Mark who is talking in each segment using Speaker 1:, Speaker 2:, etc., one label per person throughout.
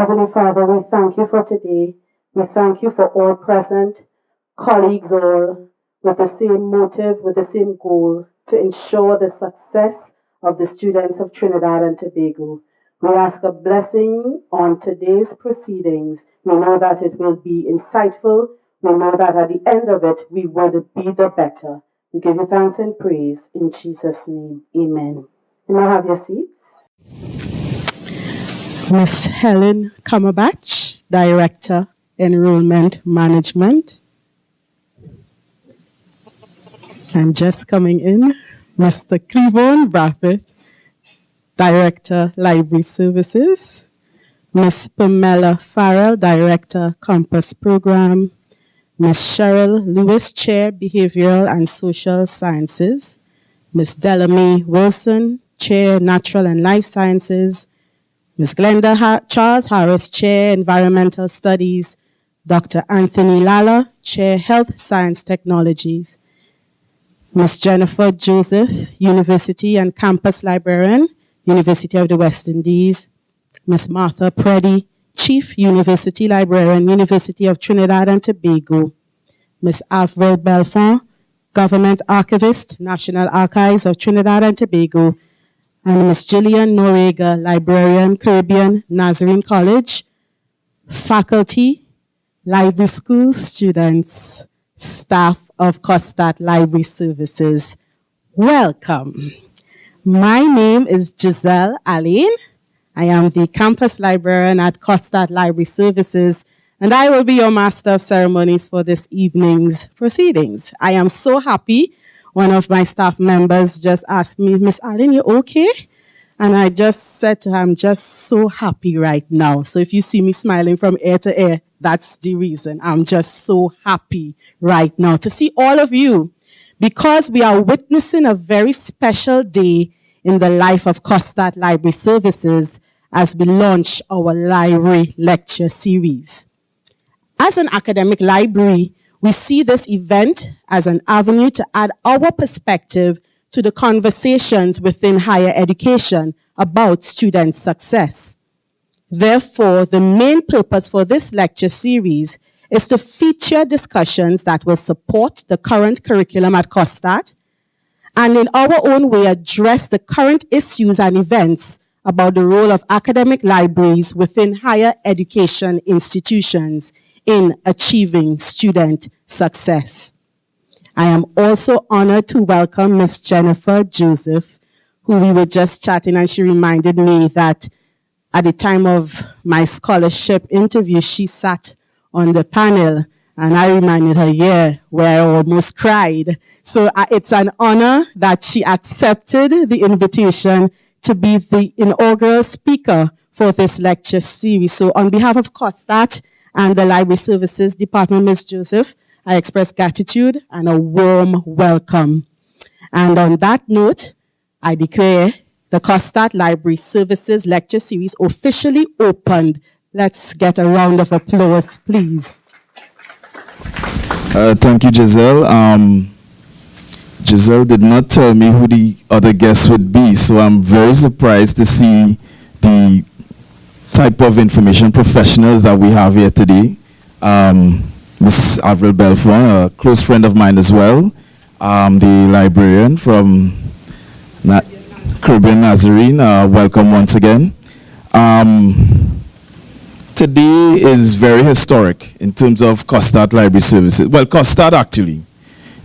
Speaker 1: Heavenly Father, we thank you for today. We thank you for all present, colleagues all, with the same motive, with the same goal, to ensure the success of the students of Trinidad and Tobago. We ask a blessing on today's proceedings. We know that it will be insightful. We know that at the end of it, we will be the better. We give you thanks and praise in Jesus' name. Amen. You may have your seats. Miss Helen Kamabach, Director, Enrollment Management. And just coming in, Mr. Cleavon Braffett, Director, Library Services. Miss Pamela Farrell, Director, Compass Program. Miss Cheryl Lewis, Chair, Behavioral and Social Sciences. Miss Delamay Wilson, Chair, Natural and Life Sciences. Ms. Glenda Charles Harris, Chair, Environmental Studies. Dr. Anthony Lala, Chair, Health Science Technologies. Ms. Jennifer Joseph, University and Campus Librarian, University of the West Indies. Ms. Martha Preddy, Chief University Librarian, University of Trinidad and Tobago. Ms. Avril Belfont, Government Archivist, National Archives of Trinidad and Tobago. And Ms. Gillian Norega, Librarian, Caribbean Nazarene College, faculty, library school students, staff of COSTAATT Library Services. Welcome. My name is Giselle Alain. I am the campus librarian at COSTAATT Library Services, and I will be your master of ceremonies for this evening's proceedings. I am so happy. One of my staff members just asked me, Miss Allen, you okay? And I just said to her, I'm just so happy right now. So if you see me smiling from ear to ear, that's the reason. I'm just so happy right now to see all of you, because we are witnessing a very special day in the life of COSTAATT Library Services as we launch our library lecture series. As an academic library, we see this event as an avenue to add our perspective to the conversations within higher education about student success. Therefore, the main purpose for this lecture series is to feature discussions that will support the current curriculum at COSTAATT and in our own way address the current issues and events about the role of academic libraries within higher education institutions in achieving student success. I am also honored to welcome Ms. Jennifer Joseph, who we were just chatting, and she reminded me that at the time of my scholarship interview, she sat on the panel, and I reminded her, yeah, where I almost cried. So it's an honor that she accepted the invitation to be the inaugural speaker for this lecture series. So on behalf of COSTAATT and the Library Services Department, Ms. Joseph, I express gratitude and a warm welcome. And on that note, I declare the COSTAATT Library Services Lecture Series officially opened. Let's get a round of applause, please.
Speaker 2: Thank you, Giselle. Giselle did not tell me who the other guests would be, so I'm very surprised to see the type of information professionals that we have here today. Ms. Avril Belfont, a close friend of mine as well, the librarian from Caribbean Nazarene. Welcome once again. Today is very historic in terms of COSTAATT Library Services. Well, COSTAATT actually,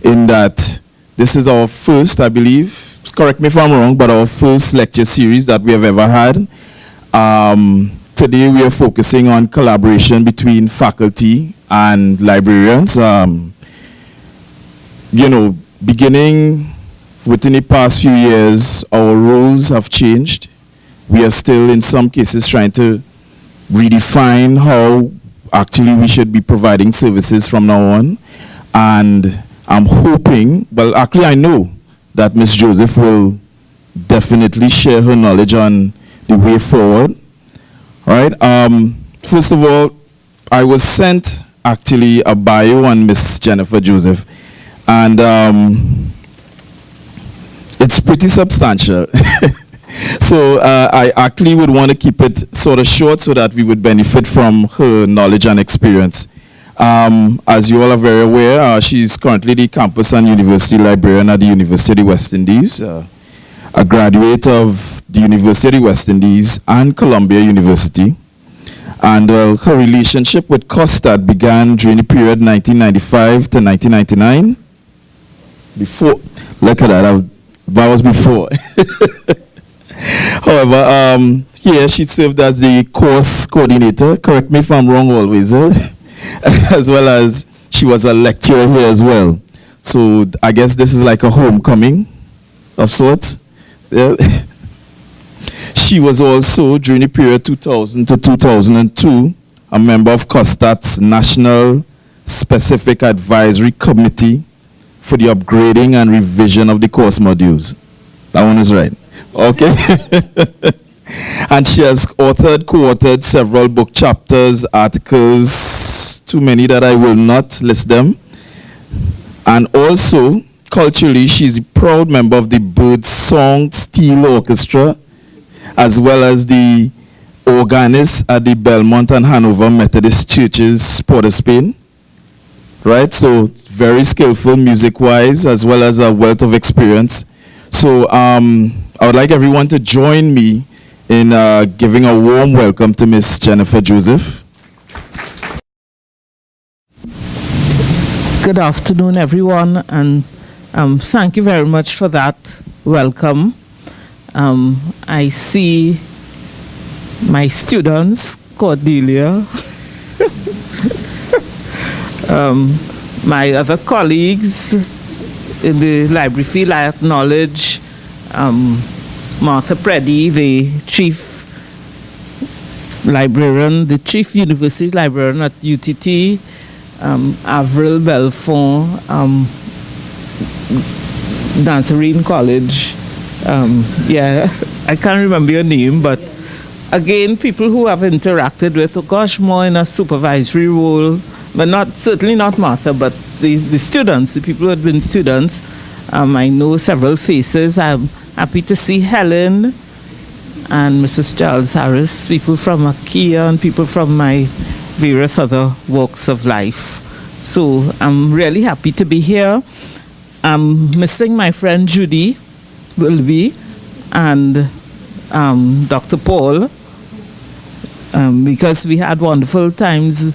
Speaker 2: in that this is our first, I believe, correct me if I'm wrong, but our first lecture series that we have ever had. Today we are focusing on collaboration between faculty and librarians. Beginning within the past few years, our roles have changed. We are still in some cases trying to redefine how actually we should be providing services from now on. And I'm hoping, well, actually I know that Ms. Joseph will definitely share her knowledge on the way forward. All right. First of all, I was sent actually a bio on Miss Jennifer Joseph, and it's pretty substantial. So I actually would want to keep it sort of short so that we would benefit from her knowledge and experience. As you all are very aware, she's currently the campus and university librarian at the University of the West Indies, a graduate of the University of the West Indies and Columbia University. And her relationship with COSTAATT began during the period 1995 to 1999. Before, look at that, that was before. However, here she served as the course coordinator, correct me if I'm wrong always, as well as she was a lecturer here as well. So I guess this is like a homecoming of sorts. Yeah. She was also, during the period 2000 to 2002, a member of COSTAATT's National Specific Advisory Committee for the upgrading and revision of the course modules. That one is right. Okay. And she has authored, co-authored several book chapters, articles, too many that I will not list them. And also, culturally, she's a proud member of the Bird Song Steel Orchestra, as well as the organist at the Belmont and Hanover Methodist Churches, Port of Spain. Right, so very skillful music-wise, as well as a wealth of experience. So I would like everyone to join me in giving a warm welcome to Miss Jennifer Joseph.
Speaker 3: Good afternoon, everyone, and thank you very much for that welcome. I see my students, Cordelia, my other colleagues in the library field. I acknowledge Martha Preddy, the chief librarian, the chief university librarian at UTT, Avril Belfont, Nazarene College. Yeah, I can't remember your name, but again, people who have interacted with, oh gosh, more in a supervisory role, but certainly not Martha, but the students, the people who have been students. I know several faces. I'm happy to see Helen and Mrs. Charles Harris, people from IKEA and people from my various other walks of life. So I'm really happy to be here. I'm missing my friend Judy Wilby and Dr. Paul, because we had wonderful times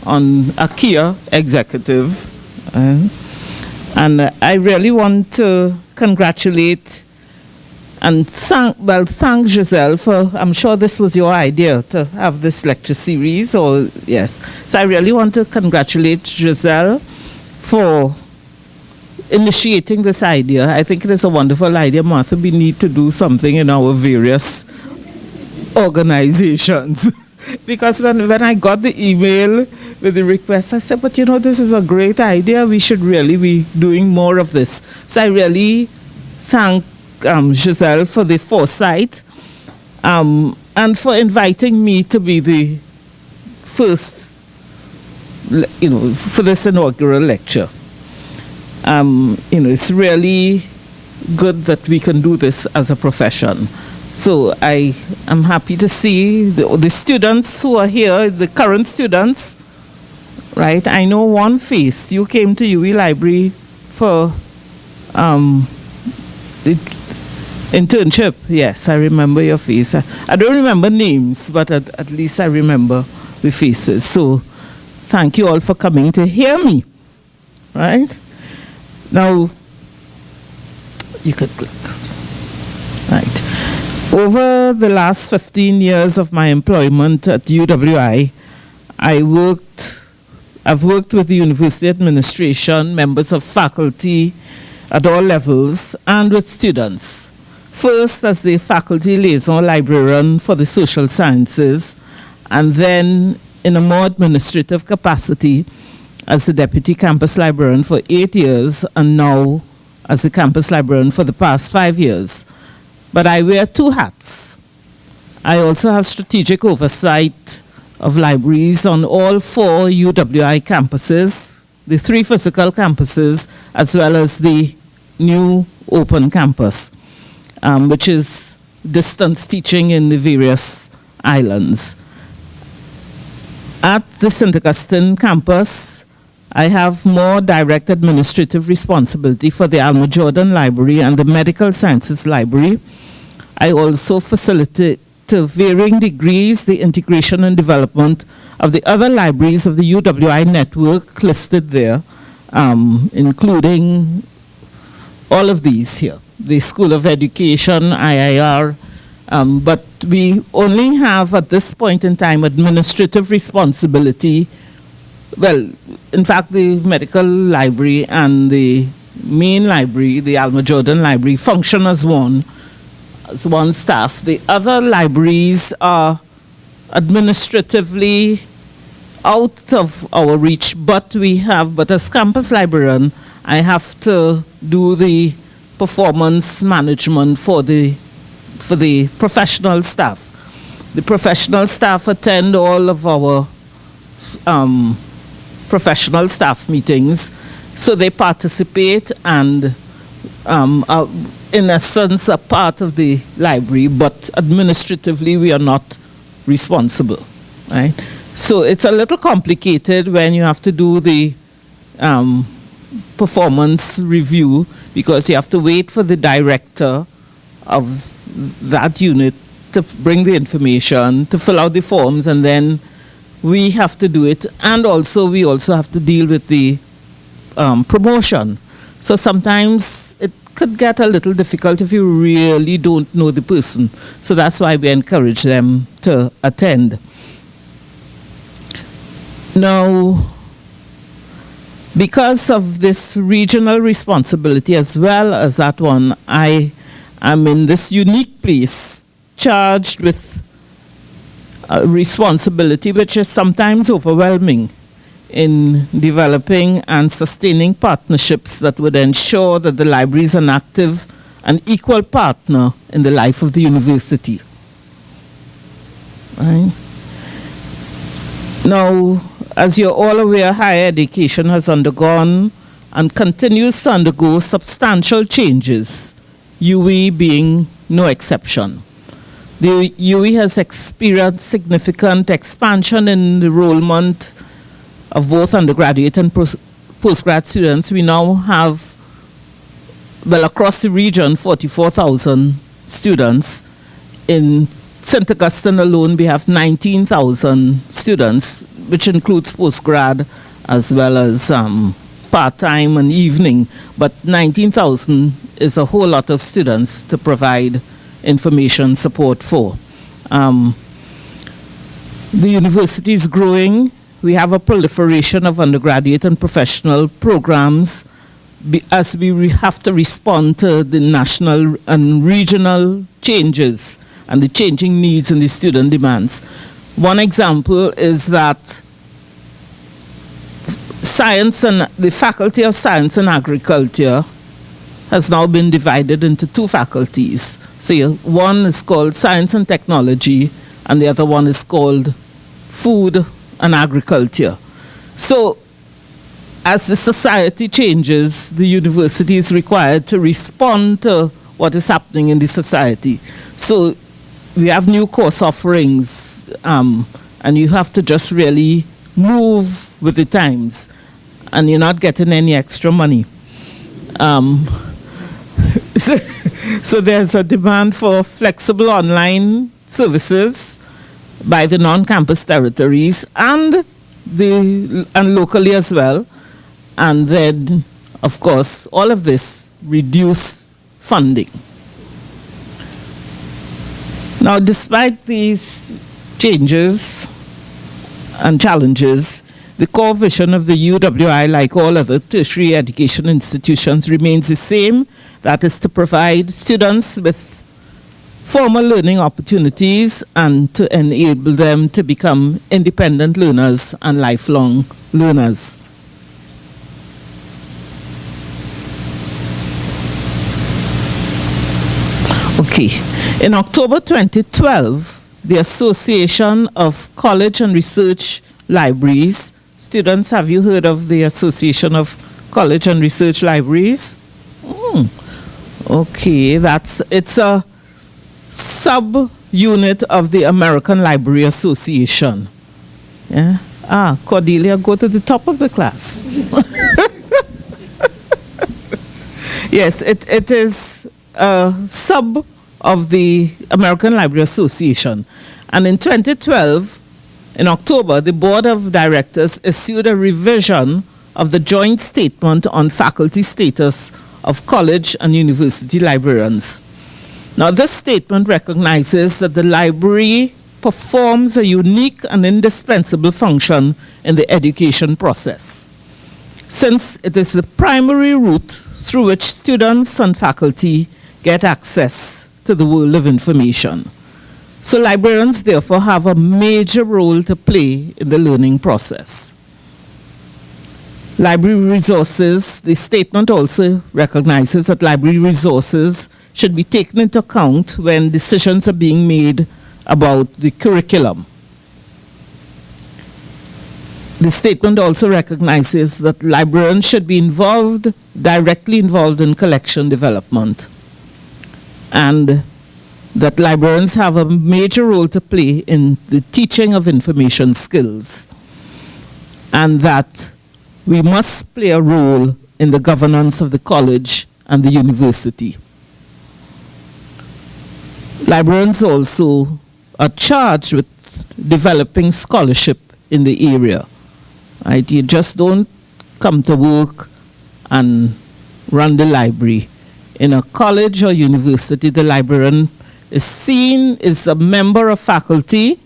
Speaker 3: on IKEA executive. And I really want to congratulate and thank Giselle for, I'm sure this was your idea to have this lecture series, or yes. So I really want to congratulate Giselle for initiating this idea. I think it is a wonderful idea, Martha. We need to do something in our various organizations. Because when I got the email with the request, I said, but you know, this is a great idea. We should really be doing more of this. So I really thank Giselle for the foresight and for inviting me to be the first, for this inaugural lecture. It's really good that we can do this as a profession. So I am happy to see the students who are here, the current students, right? I know one face. You came to UE Library for the internship. Yes, I remember your face. I don't remember names, but at least I remember the faces. So thank you all for coming to hear me, right? Now, you could click. Right. Over the last 15 years of my employment at UWI, I've worked with the university administration, members of faculty at all levels, and with students. First as the faculty liaison librarian for the social sciences, and then in a more administrative capacity as the deputy campus librarian for 8 years, and now as the campus librarian for the past 5 years. But I wear two hats. I also have strategic oversight of libraries on all 4 UWI campuses, the 3 physical campuses, as well as the new open campus, which is distance teaching in the various islands. At the St. Augustine campus, I have more direct administrative responsibility for the Alma Jordan Library and the Medical Sciences Library. I also facilitate, to varying degrees, the integration and development of the other libraries of the UWI network listed there, including all of these here, the School of Education, IIR, but we only have at this point in time administrative responsibility. Well, in fact, the medical library and the main library, the Alma Jordan Library, function as one staff. The other libraries are administratively out of our reach, but as campus librarian, I have to do the performance management for the professional staff. The professional staff attend all of our professional staff meetings, so they participate and are in essence a part of the library, but administratively we are not responsible, right? So it's a little complicated when you have to do the performance review, because you have to wait for the director of that unit to bring the information, to fill out the forms, and then we have to do it. And also we also have to deal with the promotion. So sometimes it could get a little difficult if you really don't know the person. So that's why we encourage them to attend. Now, because of this regional responsibility as well as that one, I am in this unique place charged with a responsibility which is sometimes overwhelming in developing and sustaining partnerships that would ensure that the library is an active and equal partner in the life of the university. Right? Now, as you're all aware, higher education has undergone and continues to undergo substantial changes, UE being no exception. The UE has experienced significant expansion in enrollment of both undergraduate and postgrad students. We now have, well, across the region, 44,000 students. In St. Augustine alone, we have 19,000 students, which includes postgrad as well as part-time and evening. But 19,000 is a whole lot of students to provide information support for. The university is growing. We have a proliferation of undergraduate and professional programs as we have to respond to the national and regional changes and the changing needs and the student demands. One example is that the Faculty of Science and Agriculture has now been divided into two faculties. So one is called Science and Technology, and the other one is called Food and Agriculture. So as the society changes, the university is required to respond to what is happening in the society. So we have new course offerings, and you have to just really move with the times, and you're not getting any extra money. So there's a demand for flexible online services by the non-campus territories and locally as well. And then, of course, all of this reduce funding. Now, despite these changes and challenges, the core vision of the UWI, like all other tertiary education institutions, remains the same. That is to provide students with formal learning opportunities and to enable them to become independent learners and lifelong learners. Okay. In October 2012, the Association of College and Research Libraries, students, have you heard of the Association of College and Research Libraries? Okay, it's a sub-unit of the American Library Association. Yeah? Cordelia, go to the top of the class. Yes, it is a sub of the American Library Association. And in 2012, in October, the Board of Directors issued a revision of the joint statement on faculty status of college and university librarians. Now, this statement recognizes that the library performs a unique and indispensable function in the education process, since it is the primary route through which students and faculty get access to the world of information. So librarians therefore have a major role to play in the learning process. Library resources, the statement also recognizes that library resources should be taken into account when decisions are being made about the curriculum. The statement also recognizes that librarians should be directly involved in collection development, and that librarians have a major role to play in the teaching of information skills, and that we must play a role in the governance of the college and the university. Librarians also are charged with developing scholarship in the area. Right? You just don't come to work and run the library. In a college or university, the librarian is seen as a member of faculty,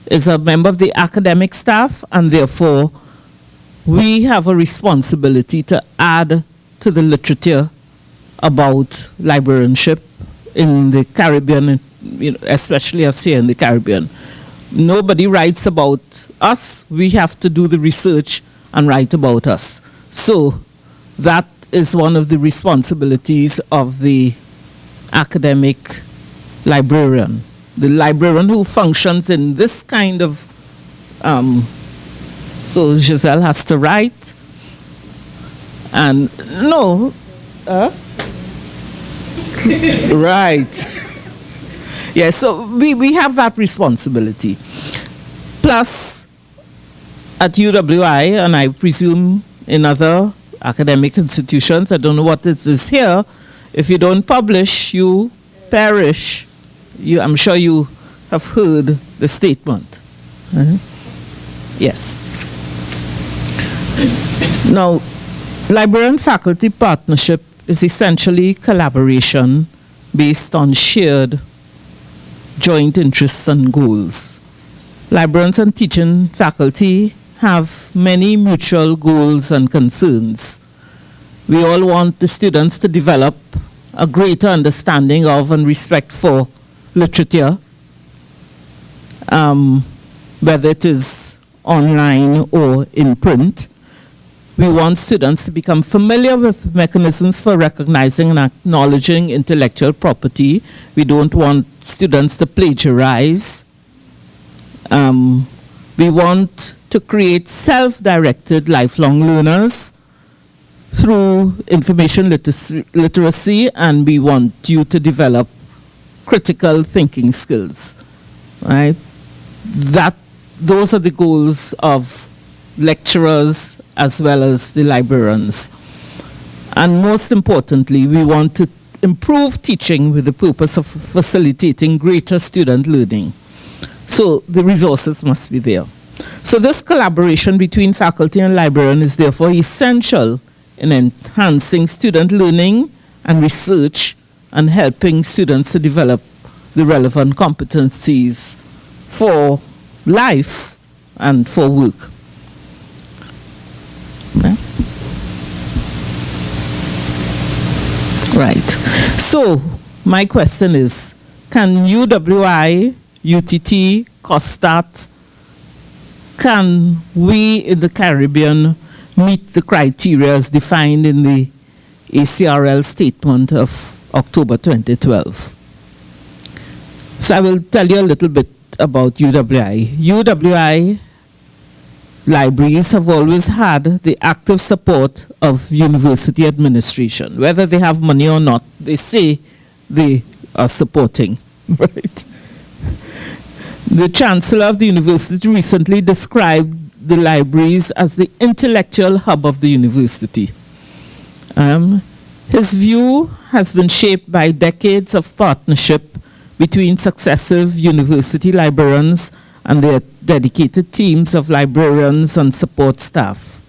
Speaker 3: is a member of the academic staff, and therefore we have a responsibility to add to the literature about librarianship in the Caribbean, especially us here in the Caribbean. Nobody writes about us. We have to do the research and write about us. So that is one of the responsibilities of the academic librarian. The librarian who functions in this kind of, so Giselle has to write, and no, right. Yeah, so we have that responsibility. Plus, at UWI, and I presume in other academic institutions, I don't know what it is here, if you don't publish, you perish. I'm sure you have heard the statement. Yes. Now, librarian-faculty partnership is essentially collaboration based on shared joint interests and goals. Librarians and teaching faculty have many mutual goals and concerns. We all want the students to develop a greater understanding of and respect for literature, whether it is online or in print. We want students to become familiar with mechanisms for recognizing and acknowledging intellectual property. We don't want students to plagiarize. We want to create self-directed lifelong learners through information literacy, and we want you to develop critical thinking skills. Right? Those are the goals of lecturers as well as the librarians. And most importantly, we want to improve teaching with the purpose of facilitating greater student learning. So the resources must be there. So this collaboration between faculty and librarian is therefore essential in enhancing student learning and research and helping students to develop the relevant competencies for life and for work. Yeah. Right. So my question is, can UWI, UTT, COSTAATT, can we in the Caribbean meet the criteria as defined in the ACRL statement of October 2012? So I will tell you a little bit about UWI. UWI libraries have always had the active support of university administration. Whether they have money or not, they say they are supporting Right. The Chancellor of the University recently described the libraries as the intellectual hub of the university. His view has been shaped by decades of partnership between successive university librarians and their dedicated teams of librarians and support staff.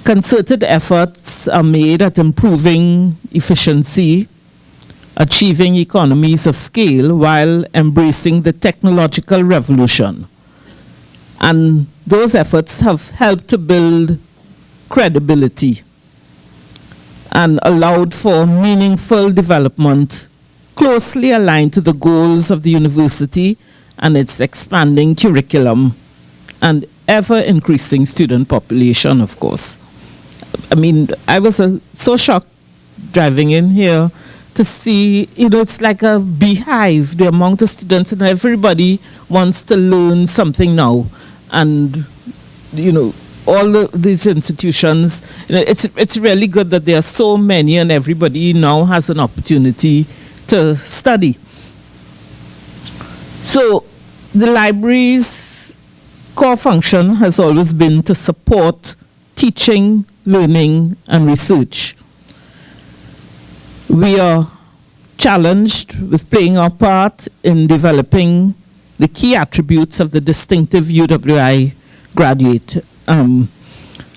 Speaker 3: Concerted efforts are made at improving efficiency, achieving economies of scale while embracing the technological revolution. And those efforts have helped to build credibility and allowed for meaningful development closely aligned to the goals of the university and its expanding curriculum and ever-increasing student population, of course. I mean, I was so shocked driving in here to see, it's like a beehive, the amount of students, and everybody wants to learn something now. And, all these institutions, it's really good that there are so many and everybody now has an opportunity to study. So the library's core function has always been to support teaching, learning, and research. We are challenged with playing our part in developing the key attributes of the distinctive UWI graduate,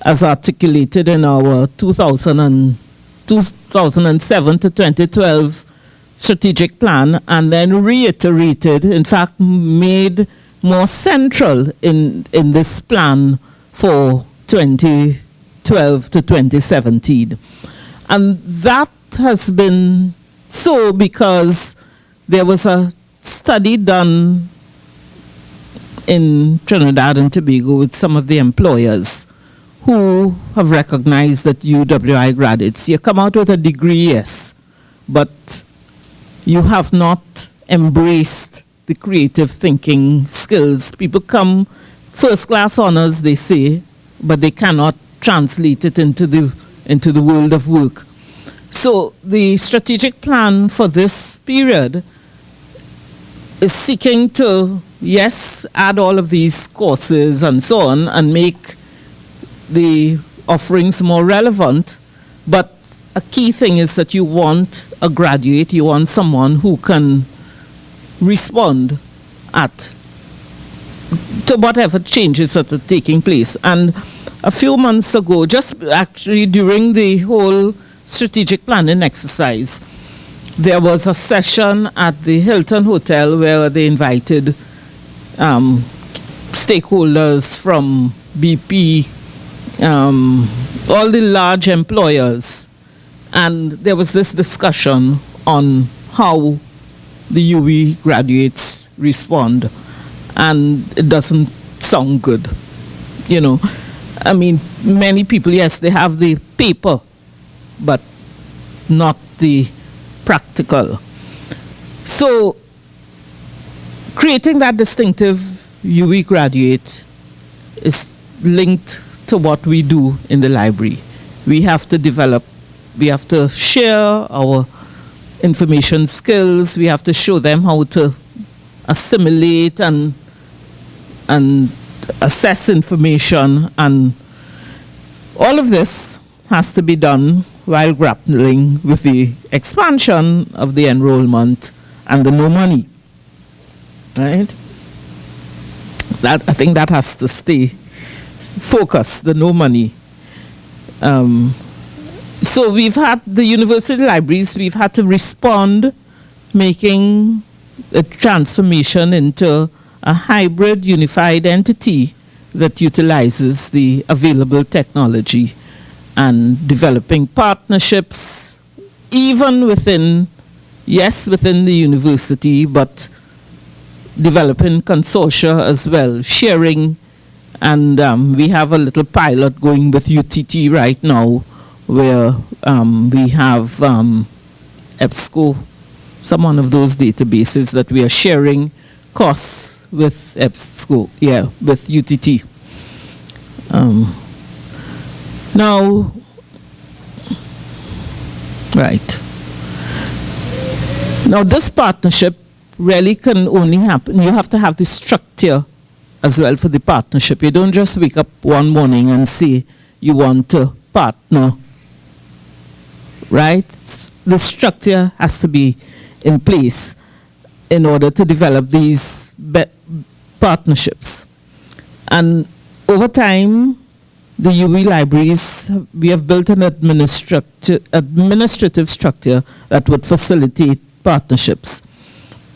Speaker 3: as articulated in our 2007 to 2012 strategic plan, and then reiterated, in fact, made more central in this plan for 2012 to 2017. And that has been so because there was a study done in Trinidad and Tobago with some of the employers who have recognized that UWI graduates, you come out with a degree, yes, but you have not embraced the creative thinking skills. People come first-class honors, they say, but they cannot translate it into the world of work. So the strategic plan for this period is seeking to, yes, add all of these courses and so on and make the offerings more relevant, but a key thing is that you want a graduate, you want someone who can respond to whatever changes that are taking place. And a few months ago, just actually during the whole strategic planning exercise, there was a session at the Hilton Hotel where they invited stakeholders from BP, all the large employers, and there was this discussion on how the UWI graduates respond, and it doesn't sound good. I mean, many people, yes, they have the paper, but not the practical. So creating that distinctive UWI graduate is linked to what we do in the library. We have to develop, we have to share our information skills, we have to show them how to assimilate and assess information, and all of this has to be done while grappling with the expansion of the enrollment and the no money. Right? I think that has to stay focused, the no money. So we've had the university libraries, we've had to respond, making a transformation into a hybrid unified entity that utilizes the available technology and developing partnerships, even within the university, but developing consortia as well, sharing. And we have a little pilot going with UTT right now, where we have EBSCO, some one of those databases that we are sharing costs with EBSCO, with UTT. Now, right. Now this partnership really can only happen. You have to have the structure as well for the partnership. You don't just wake up one morning and say you want to partner, right? The structure has to be in place in order to develop these partnerships. And over time, the UWI libraries, we have built an administrative structure that would facilitate partnerships.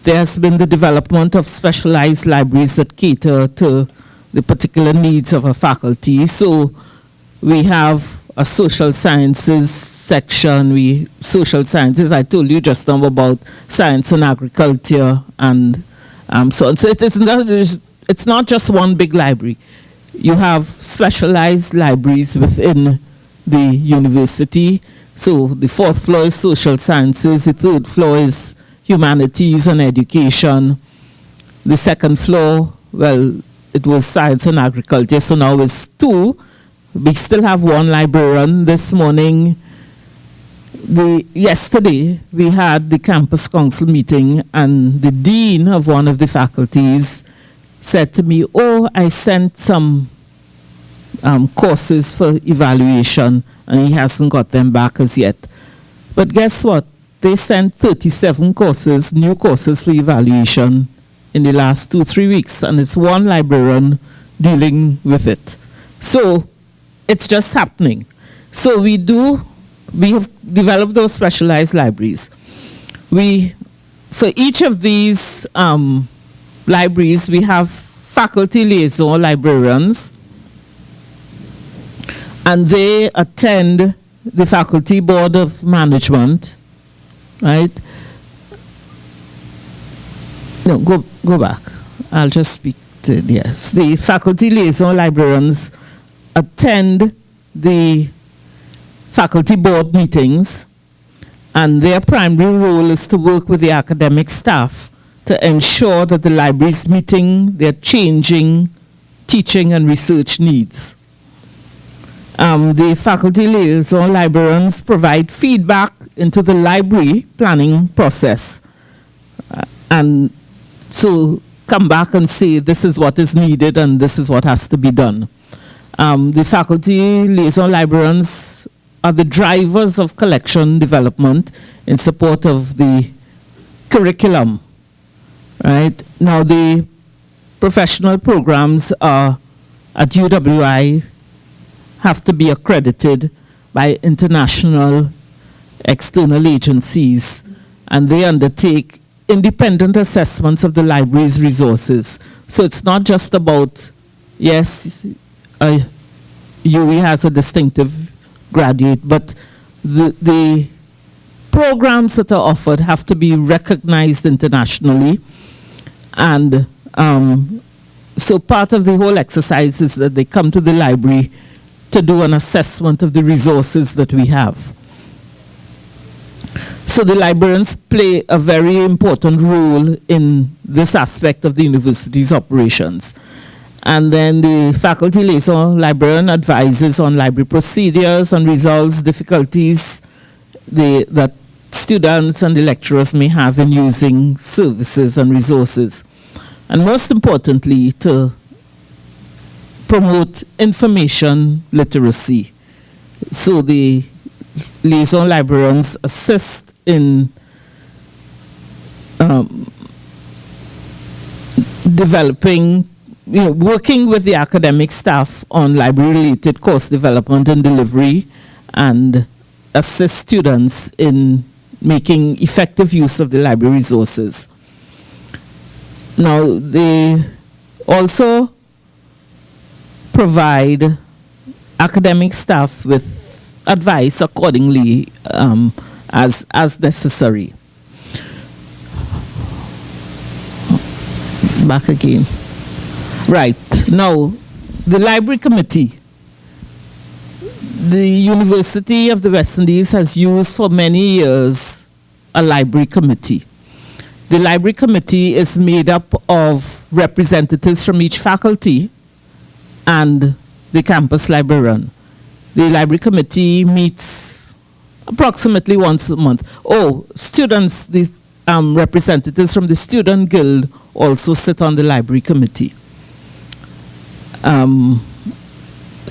Speaker 3: There has been the development of specialized libraries that cater to the particular needs of a faculty. So we have a social sciences section. Social sciences, I told you just now about science and agriculture and so on. So it's not just one big library. You have specialized libraries within the university. So the 4th floor is social sciences, the 3rd floor is humanities and education. The 2nd floor, well, it was science and agriculture, so now it's 2. We still have 1 librarian. This morning, yesterday, we had the campus council meeting, and the dean of one of the faculties said to me, oh, I sent some courses for evaluation, and he hasn't got them back as yet. But guess what? They sent 37 courses, new courses for evaluation in the last 2-3 weeks, and it's 1 librarian dealing with it. So it's just happening. So we have developed those specialized libraries. For each of these libraries, we have faculty liaison librarians, and they attend the faculty board of management, right? No, go back. I'll just speak to it, yes. The faculty liaison librarians attend the faculty board meetings, and their primary role is to work with the academic staff to ensure that the library is meeting their changing teaching and research needs. The faculty liaison librarians provide feedback into the library planning process, and so come back and say this is what is needed and this is what has to be done. The faculty liaison librarians are the drivers of collection development in support of the curriculum. Right now, the professional programs are at UWI have to be accredited by international external agencies, and they undertake independent assessments of the library's resources. So it's not just about, yes, UWI has a distinctive graduate, but the programs that are offered have to be recognized internationally. And so part of the whole exercise is that they come to the library to do an assessment of the resources that we have. So the librarians play a very important role in this aspect of the university's operations. And then the faculty liaison librarian advises on library procedures and resolves difficulties that students and the lecturers may have in using services and resources. And most importantly, to promote information literacy. So the liaison librarians assist in developing, working with the academic staff on library-related course development and delivery, and assist students in making effective use of the library resources. Now, they also provide academic staff with advice accordingly as necessary. Back again. Right. Now, the library committee. The University of the West Indies has used for many years a library committee. The library committee is made up of representatives from each faculty and the campus librarian. The library committee meets approximately once a month. Oh, students, the representatives from the Student Guild also sit on the library committee.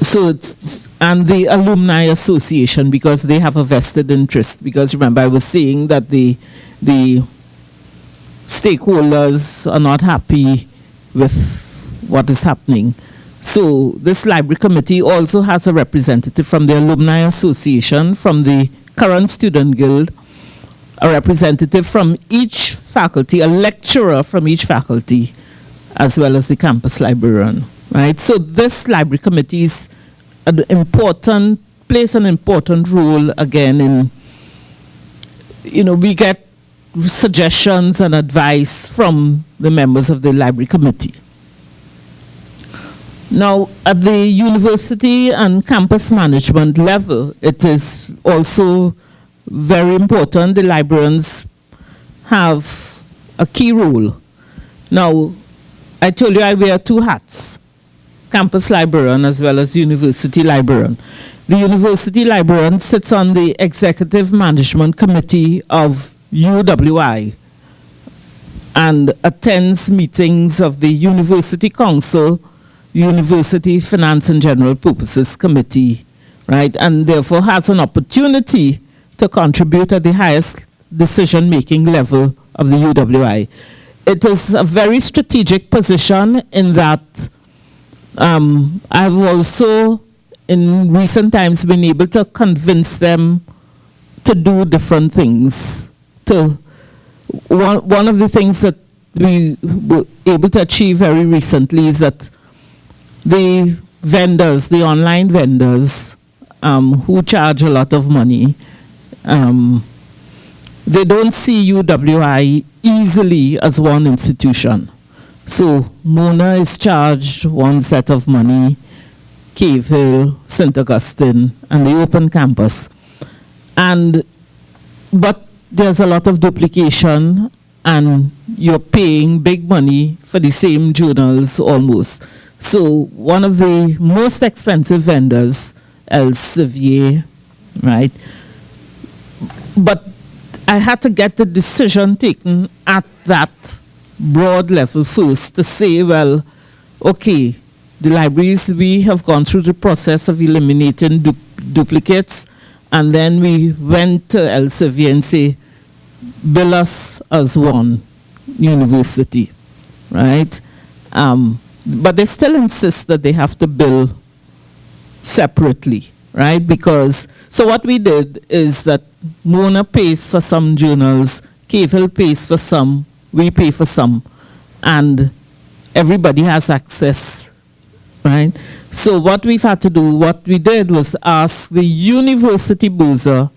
Speaker 3: So it's, and the Alumni Association, because they have a vested interest. Because remember, I was saying that the stakeholders are not happy with what is happening. So this library committee also has a representative from the Alumni Association, from the current Student Guild, a representative from each faculty, a lecturer from each faculty, as well as the campus librarian. Right? So this library committee is plays an important role again in, we get suggestions and advice from the members of the library committee. Now, at the university and campus management level, it is also very important. The librarians have a key role. Now, I told you I wear two hats, campus librarian as well as university librarian. The university librarian sits on the executive management committee of UWI and attends meetings of the University Council, University Finance and General Purposes Committee, right? And therefore has an opportunity to contribute at the highest decision-making level of the UWI. It is a very strategic position in that I've also, in recent times, been able to convince them to do different things. One of the things that we were able to achieve very recently is that the vendors, the online vendors, who charge a lot of money, they don't see UWI easily as one institution. So Mona is charged one set of money, Cave Hill, St. Augustine, and the open campus. But there's a lot of duplication, and you're paying big money for the same journals almost. So one of the most expensive vendors, Elsevier, right? But I had to get the decision taken at that broad level first to say, well, okay, the libraries, we have gone through the process of eliminating duplicates, and then we went to Elsevier and say, bill us as one university, right? But they still insist that they have to bill separately, right? Because, so what we did is that Mona pays for some journals, Cave Hill pays for some, we pay for some, and everybody has access, right? So what we've had to do, what we did was ask the university boozer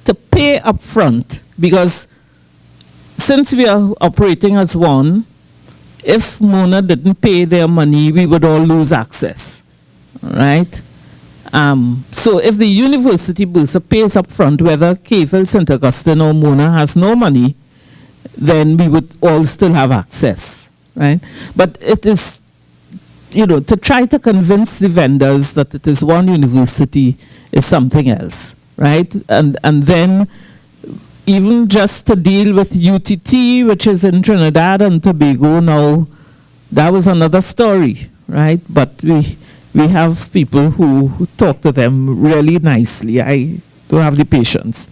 Speaker 3: to pay up front, because since we are operating as one, if Mona didn't pay their money, we would all lose access, right? So if the university booster pays up front, whether Cave Hill, St. Augustine, or Mona has no money, then we would all still have access, right? But it is, to try to convince the vendors that it is one university is something else, right? And then even just to deal with UTT, which is in Trinidad and Tobago now, that was another story, right? But we have people who talk to them really nicely. I don't have the patience.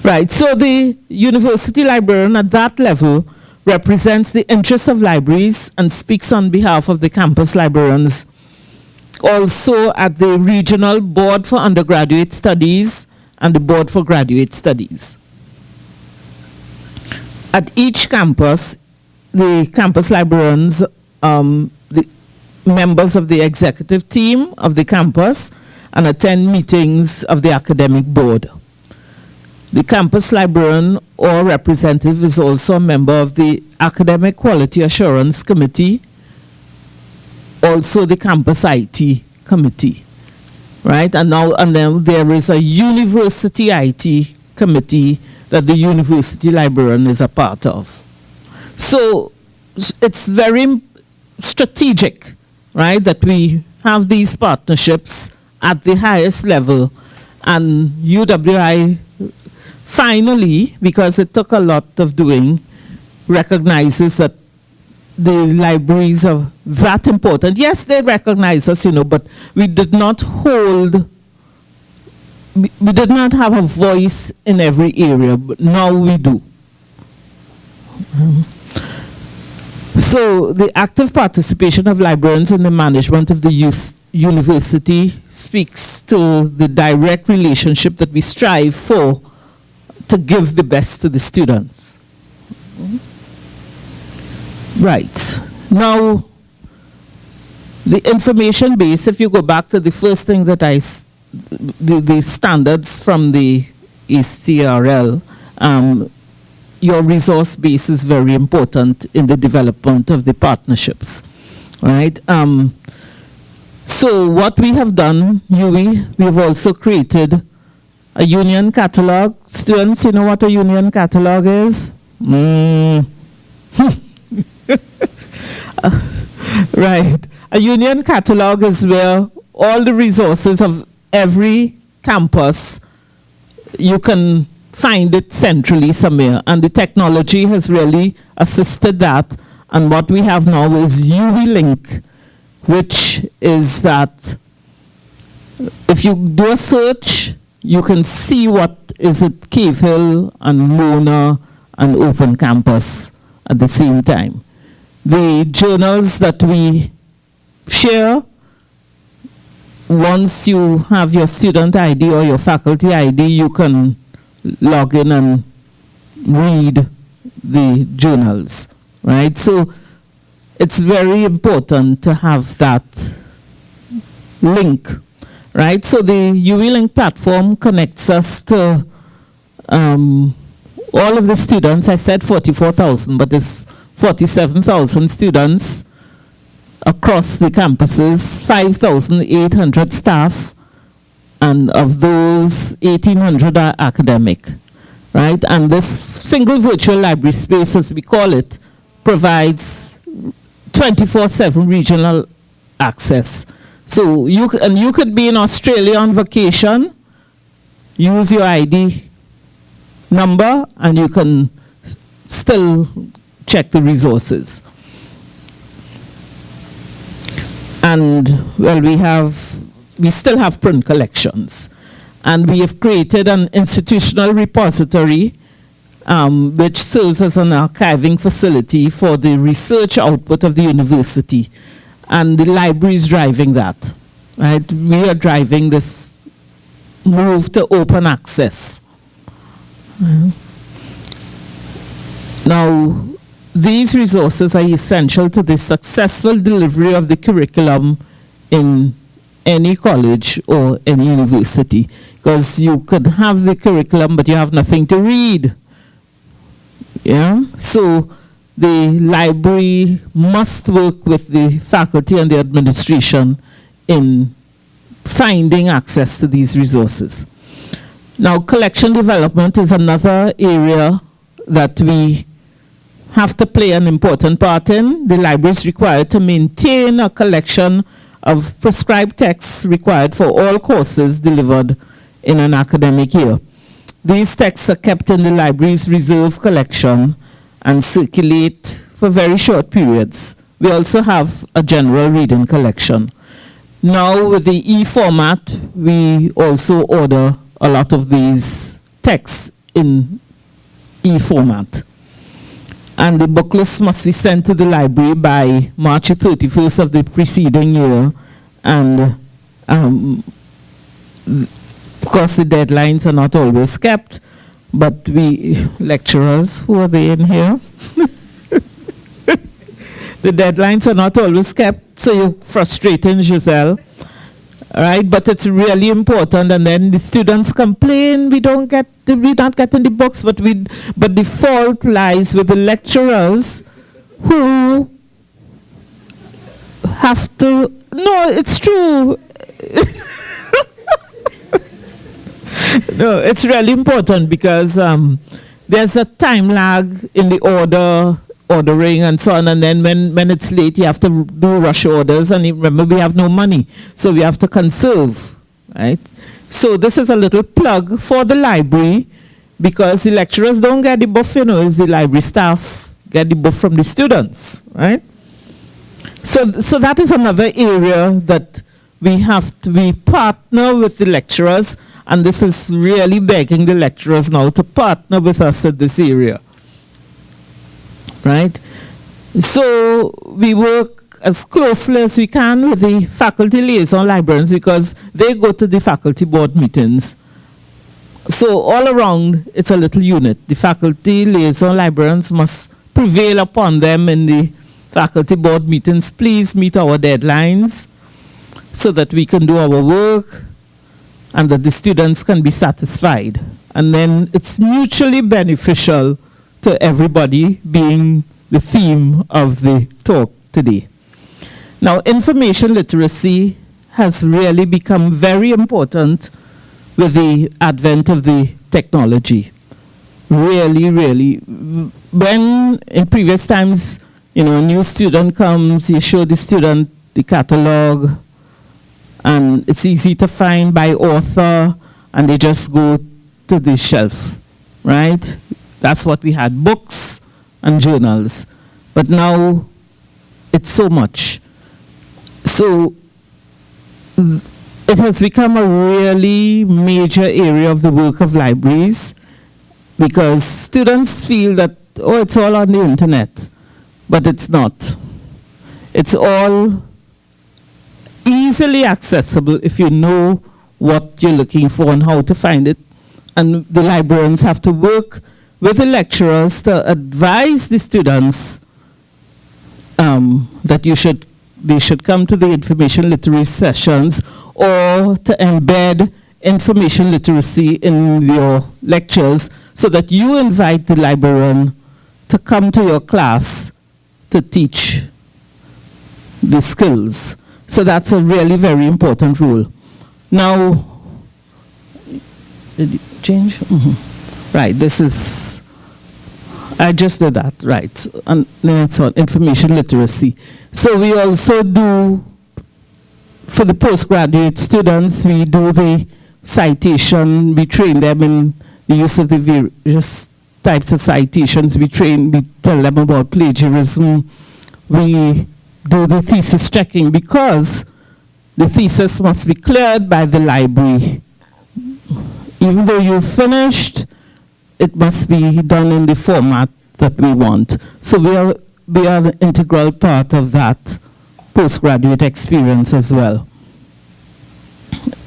Speaker 3: Right, so the university librarian at that level represents the interests of libraries and speaks on behalf of the campus librarians. Also at the regional board for undergraduate studies and the board for graduate studies. At each campus, the campus librarians, the members of the executive team of the campus, and attend meetings of the academic board. The campus librarian or representative is also a member of the Academic Quality Assurance Committee, also the campus IT committee, right? And then there is a university IT committee that the university librarian is a part of. So it's very strategic, right, that we have these partnerships at the highest level, and UWI finally, because it took a lot of doing, recognizes that the libraries are that important. Yes, they recognize us, but we did not have a voice in every area, but now we do. So the active participation of librarians in the management of the youth university speaks to the direct relationship that we strive for to give the best to the students. Right. Now, the information base, if you go back to the first thing that the standards from the ECRL, your resource base is very important in the development of the partnerships, right? So what we have done, we have also created a union catalog. Students, you know what a union catalog is? Right. A union catalog is where all the resources of every campus, you can find it centrally somewhere. And the technology has really assisted that. And what we have now is UWLink, which is that if you do a search, you can see what is at Cave Hill and Mona and Open Campus at the same time. The journals that we share, once you have your student ID or your faculty ID, you can log in and read the journals, right? So it's very important to have that link, right? So the UWLink platform connects us to all of the students. I said 44,000, but it's 47,000 students across the campuses, 5,800 staff, and of those, 1,800 are academic, right? And this single virtual library space, as we call it, provides 24/7 regional access. So you could be in Australia on vacation, use your ID number, and you can still check the resources. And well, we still have print collections, and we have created an institutional repository which serves as an archiving facility for the research output of the university, and the library is driving that, right? We are driving this move to open access. Now, these resources are essential to the successful delivery of the curriculum in any college or any university, because you could have the curriculum but you have nothing to read. Yeah, so the library must work with the faculty and the administration in finding access to these resources. Now, collection development is another area that we have to play an important part in. The library is required to maintain a collection of prescribed texts required for all courses delivered in an academic year. These texts are kept in the library's reserve collection and circulate for very short periods. We also have a general reading collection. Now with the e-format, we also order a lot of these texts in e-format. And the book list must be sent to the library by March 31st of the preceding year. And of course, the deadlines are not always kept, but we, lecturers, who are they in here? The deadlines are not always kept, so you're frustrating, Giselle. All right, but it's really important, and then the students complain we're not getting the books, but the fault lies with the lecturers who have to. No, it's true. No, it's really important because there's a time lag in the ordering and so on, and then when it's late, you have to do rush orders, and remember, we have no money, so we have to conserve, right? So this is a little plug for the library, because the lecturers don't get the buff, it's the library staff get the buff from the students, right? So that is another area that we have to be partner with the lecturers, and this is really begging the lecturers now to partner with us in this area, right? So we work as closely as we can with the faculty liaison librarians because they go to the faculty board meetings. So all around, it's a little unit. The faculty liaison librarians must prevail upon them in the faculty board meetings. Please meet our deadlines so that we can do our work and that the students can be satisfied. And then it's mutually beneficial to everybody, being the theme of the talk today. Now, information literacy has really become very important with the advent of the technology. Really, really. When in previous times, a new student comes, you show the student the catalog, and it's easy to find by author, and they just go to the shelf, right? That's what we had, books and journals. But now, it's so much. So it has become a really major area of the work of libraries because students feel that, it's all on the internet, but it's not. It's all easily accessible if you know what you're looking for and how to find it. And the librarians have to work with the lecturers to advise the students that they should come to the information literacy sessions or to embed information literacy in your lectures so that you invite the librarian to come to your class to teach the skills. So that's a really very important rule. Now, did you change? Mm-hmm. Right, this is, I just did that, right. And then it's on information literacy. So we also do, for the postgraduate students, we do the citation, we train them in the use of the various types of citations, we tell them about plagiarism, we do the thesis checking because the thesis must be cleared by the library. Even though you've finished, it must be done in the format that we want. So we are an integral part of that postgraduate experience as well.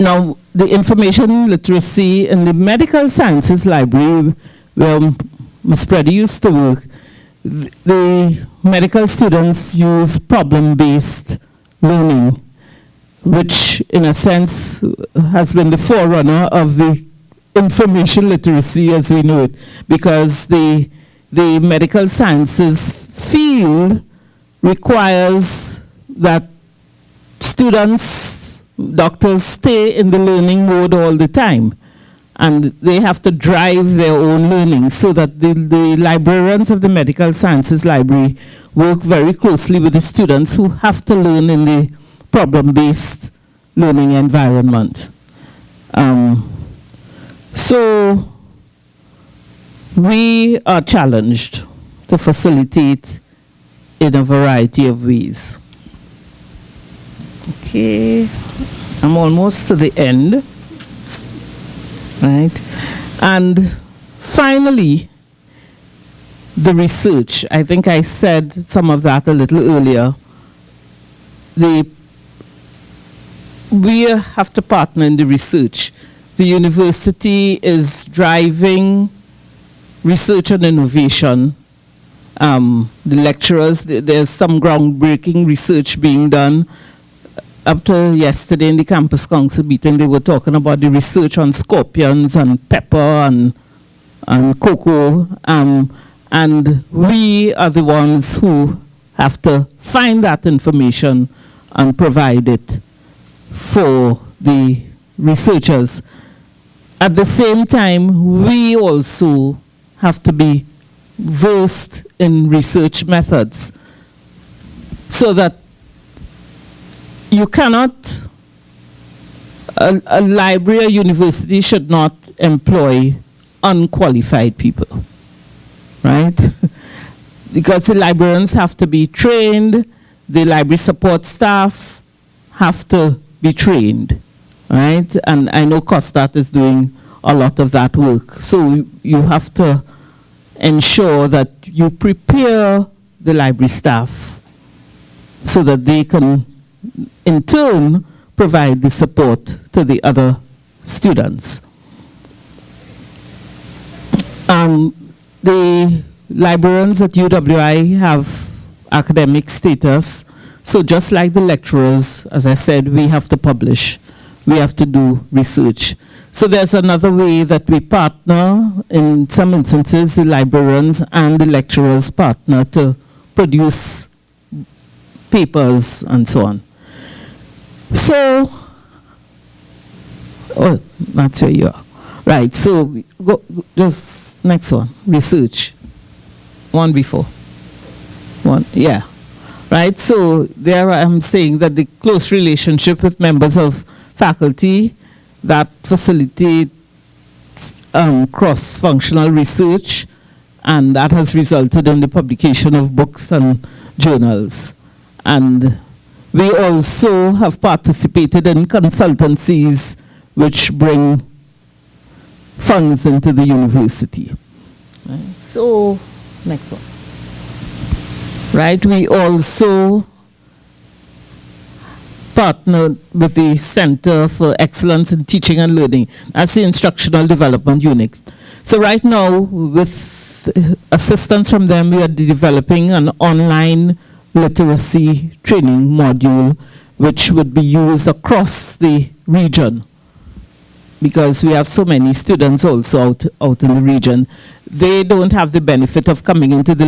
Speaker 3: Now, the information literacy in the medical sciences library, where Ms. Preddy used to work, the medical students use problem-based learning, which in a sense has been the forerunner of the information literacy as we know it, because the medical sciences field requires that students, doctors stay in the learning mode all the time. And they have to drive their own learning so that the librarians of the medical sciences library work very closely with the students who have to learn in the problem-based learning environment. So we are challenged to facilitate in a variety of ways. Okay, I'm almost to the end. Right? And finally, the research. I think I said some of that a little earlier. We have to partner in the research. The university is driving research and innovation. The lecturers, there's some groundbreaking research being done. Up to yesterday in the campus council meeting, they were talking about the research on scorpions and pepper and cocoa. And we are the ones who have to find that information and provide it for the researchers. At the same time, we also have to be versed in research methods so that you cannot, a library or university should not employ unqualified people, right? Because the librarians have to be trained, the library support staff have to be trained, right? And I know COSTAATT is doing a lot of that work. So you have to ensure that you prepare the library staff so that they can, in turn, provide the support to the other students. The librarians at UWI have academic status, so just like the lecturers, as I said, we have to publish, we have to do research. So there's another way that we partner. In some instances, the librarians and the lecturers partner to produce papers and so on. So, oh, that's where you are. Right, so go just next one, research. One before. One, yeah. Right, so there I'm saying that the close relationship with members of faculty that facilitates cross-functional research, and that has resulted in the publication of books and journals. And we also have participated in consultancies which bring funds into the university. Right. So, next one. Right, we also partnered with the Center for Excellence in Teaching and Learning. That's the Instructional Development Unit. So right now, with assistance from them, we are developing an online literacy training module which would be used across the region, because we have so many students also out in the region. They don't have the benefit of coming into the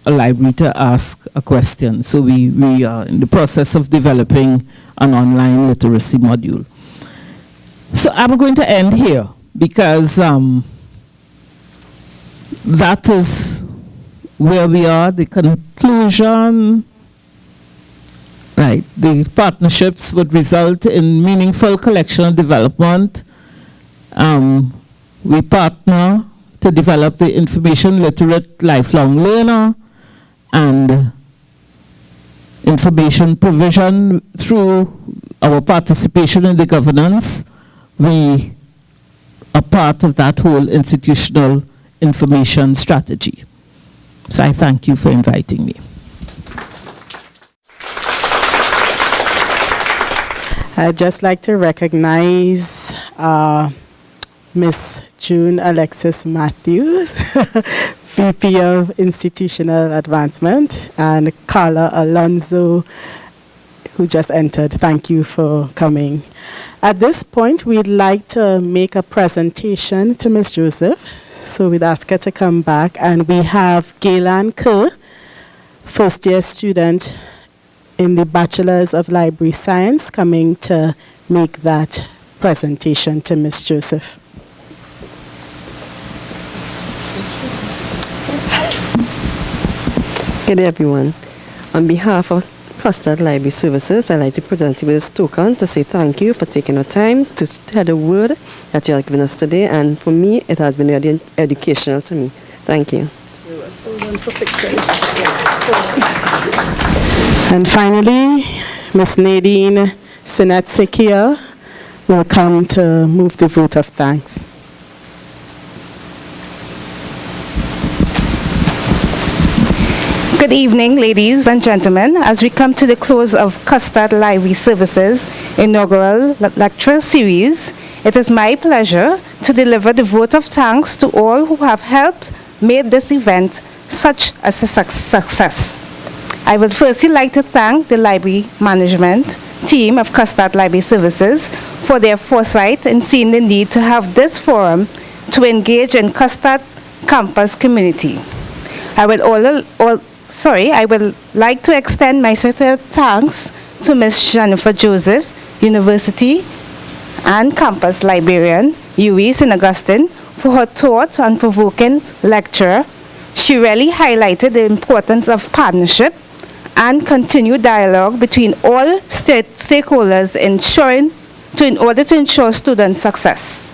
Speaker 3: library to ask a question. So we are in the process of developing an online literacy module. So I'm going to end here because that is where we are, the conclusion. Right, the partnerships would result in meaningful collection and development. We partner to develop the information literate lifelong learner and information provision through our participation in the governance. We are part of that whole institutional information strategy. So I thank you for inviting me.
Speaker 1: I'd just like to recognize Miss June Alexis Matthews, VP of Institutional Advancement, and Carla Alonso, who just entered. Thank you for coming. At this point, we'd like to make a presentation to Ms. Joseph. So we'd ask her to come back. And we have Gaylan Kerr, first-year student in the Bachelor's of Library Science, coming to make that presentation to Ms. Joseph.
Speaker 4: Good day, everyone. On behalf of COSTAATT Library Services, I'd like to present you with this token to say thank you for taking the time to tell the word that you have given us today, and for me, it has been very educational to me. Thank you.
Speaker 1: And finally, Ms. Nadine Sinet-Sekia will come to move the vote of thanks.
Speaker 5: Good evening, ladies and gentlemen. As we come to the close of COSTAATT Library Services inaugural lecture series, it is my pleasure to deliver the vote of thanks to all who have helped make this event such a success. I would firstly like to thank the library management team of COSTAATT Library Services for their foresight in seeing the need to have this forum to engage in COSTAATT campus community. I would like to extend my sincere thanks to Ms. Jennifer Joseph, University and Campus Librarian, UWI St. Augustine, for her thought-provoking lecture. She really highlighted the importance of partnership and continued dialogue between all stakeholders in order to ensure student success.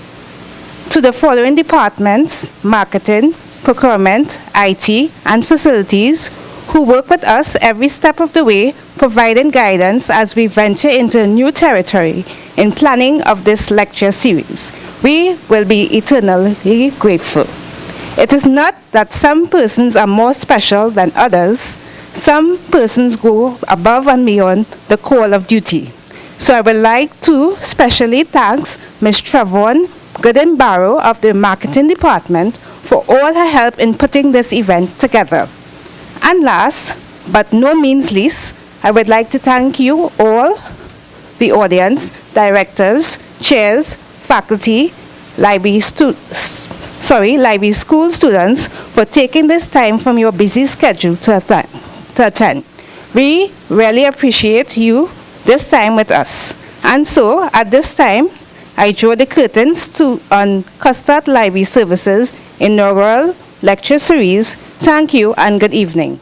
Speaker 5: To the following departments: marketing, procurement, IT, and facilities, who work with us every step of the way, providing guidance as we venture into new territory in planning of this lecture series. We will be eternally grateful. It is not that some persons are more special than others. Some persons go above and beyond the call of duty. So I would like to specially thank Ms. Trevon Goodenbarrow of the Marketing Department for all her help in putting this event together. And last, but no means least, I would like to thank you all, the audience, directors, chairs, faculty, library school students, for taking this time from your busy schedule to attend. We really appreciate you this time with us. And so, at this time, I draw the curtains on COSTAATT Library Services inaugural lecture series. Thank you and good evening.